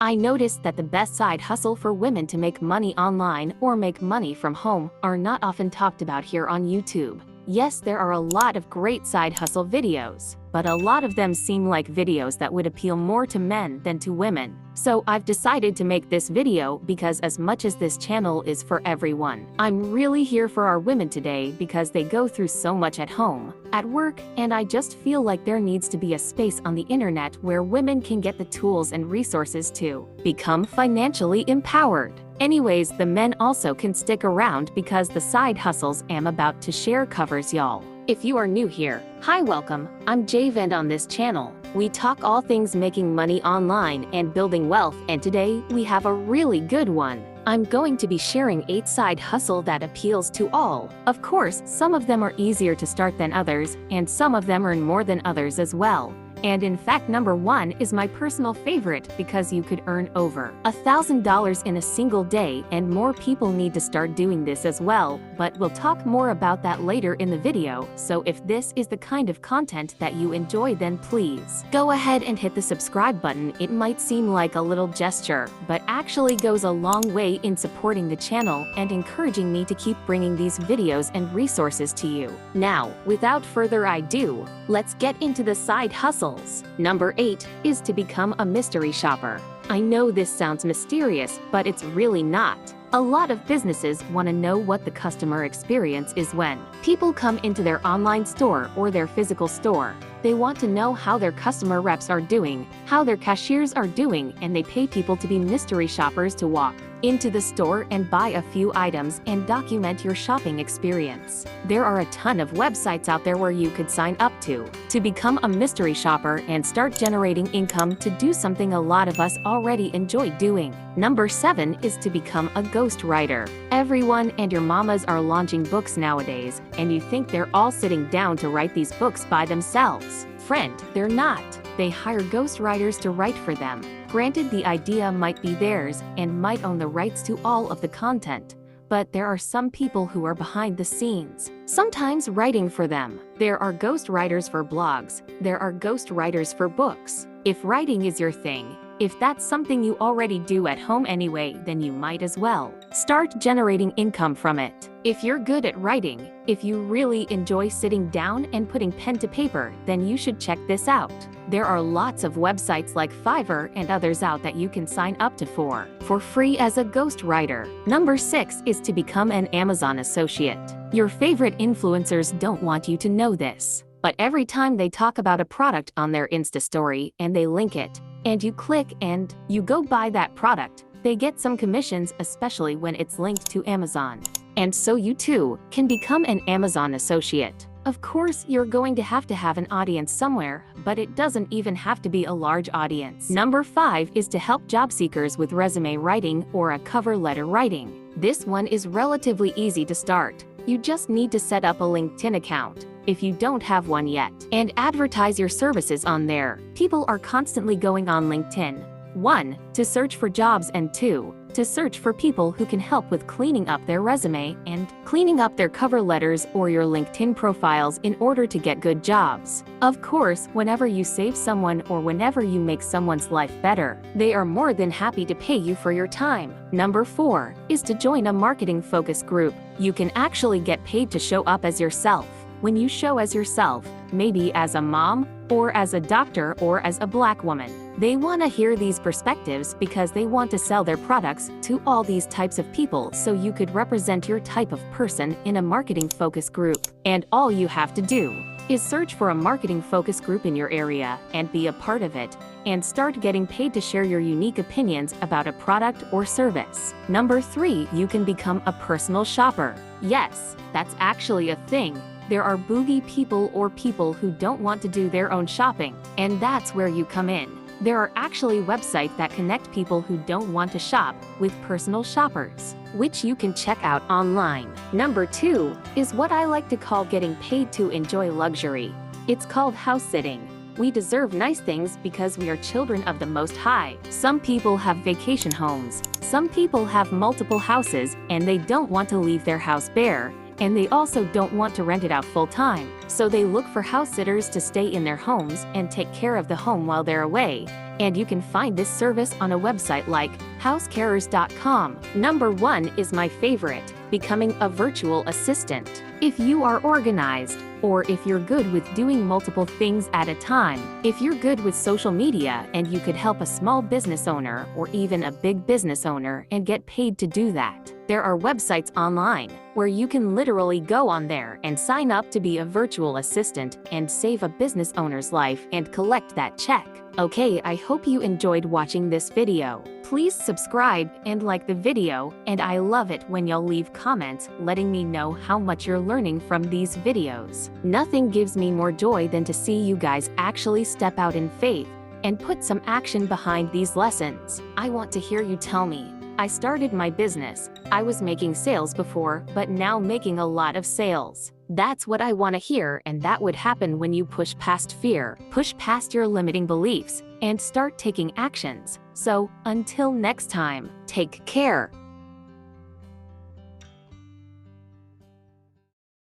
I noticed that the best side hustle for women to make money online or make money from home are not often talked about here on YouTube. Yes, there are a lot of great side hustle videos, but a lot of them seem like videos that would appeal more to men than to women. So I've decided to make this video because as much as this channel is for everyone, I'm really here for our women today because they go through so much at home, at work, and I just feel like there needs to be a space on the internet where women can get the tools and resources to become financially empowered. Anyways, the men also can stick around because the side hustles I'm about to share covers y'all. If you are new here, hi, welcome. I'm Jave, and on this channel, we talk all things making money online and building wealth, and today we have a really good one. I'm going to be sharing 8 side hustle that appeals to all. Of course, some of them are easier to start than others, and some of them earn more than others as well. And in fact, number 1 is my personal favorite because you could earn over $1,000 in a single day, and more people need to start doing this as well, but we'll talk more about that later in the video. So if this is the kind of content that you enjoy, then please go ahead and hit the subscribe button. It might seem like a little gesture, but actually goes a long way in supporting the channel and encouraging me to keep bringing these videos and resources to you. Now, without further ado, let's get into the side hustle. Number 8 is to become a mystery shopper. I know this sounds mysterious, but it's really not. A lot of businesses want to know what the customer experience is when people come into their online store or their physical store. They want to know how their customer reps are doing, how their cashiers are doing, and they pay people to be mystery shoppers to walk into the store and buy a few items and document your shopping experience. There are a ton of websites out there where you could sign up to become a mystery shopper and start generating income to do something a lot of us already enjoy doing. Number 7 is to become a ghostwriter. Everyone and your mamas are launching books nowadays, and you think they're all sitting down to write these books by themselves. Friend, they're not. They hire ghostwriters to write for them. Granted, the idea might be theirs and might own the rights to all of the content, but there are some people who are behind the scenes, sometimes writing for them. There are ghostwriters for blogs. There are ghostwriters for books. If writing is your thing, if that's something you already do at home anyway, then you might as well start generating income from it. If you're good at writing, if you really enjoy sitting down and putting pen to paper, then you should check this out. There are lots of websites like Fiverr and others out that you can sign up to for free as a ghostwriter. Number 6 is to become an Amazon associate. Your favorite influencers don't want you to know this, but every time they talk about a product on their Insta story and they link it, and you click and you go buy that product, they get some commissions, especially when it's linked to Amazon. And so you too can become an Amazon associate. Of course, you're going to have an audience somewhere, but it doesn't even have to be a large audience. Number 5 is to help job seekers with resume writing or a cover letter writing. This one is relatively easy to start. You just need to set up a LinkedIn account, if you don't have one yet, and advertise your services on there. People are constantly going on LinkedIn. 1. To search for jobs, and 2. To search for people who can help with cleaning up their resume and cleaning up their cover letters or your LinkedIn profiles in order to get good jobs. Of course, whenever you save someone or whenever you make someone's life better, they are more than happy to pay you for your time. Number 4 is to join a marketing focus group. You can actually get paid to show up as yourself. When you show as yourself, maybe as a mom, or as a doctor, or as a black woman, they want to hear these perspectives because they want to sell their products to all these types of people, so you could represent your type of person in a marketing focus group. And all you have to do is search for a marketing focus group in your area and be a part of it, and start getting paid to share your unique opinions about a product or service. Number 3, you can become a personal shopper. Yes, that's actually a thing. There are bougie people or people who don't want to do their own shopping, and that's where you come in. There are actually websites that connect people who don't want to shop with personal shoppers, which you can check out online. Number 2 is what I like to call getting paid to enjoy luxury. It's called house sitting. We deserve nice things because we are children of the Most High. Some people have vacation homes. Some people have multiple houses and they don't want to leave their house bare, and they also don't want to rent it out full time, so they look for house sitters to stay in their homes and take care of the home while they're away. And you can find this service on a website like housecarers.com. Number 1 is my favorite, becoming a virtual assistant. If you are organized, or if you're good with doing multiple things at a time, if you're good with social media and you could help a small business owner or even a big business owner and get paid to do that, there are websites online where you can literally go on there and sign up to be a virtual assistant and save a business owner's life and collect that check. Okay, I hope you enjoyed watching this video. Please subscribe and like the video, and I love it when y'all leave comments letting me know how much you're learning from these videos. Nothing gives me more joy than to see you guys actually step out in faith and put some action behind these lessons. I want to hear you tell me, I started my business, I was making sales before, but now making a lot of sales. That's what I want to hear, and that would happen when you push past fear, push past your limiting beliefs, and start taking actions. So, until next time, take care.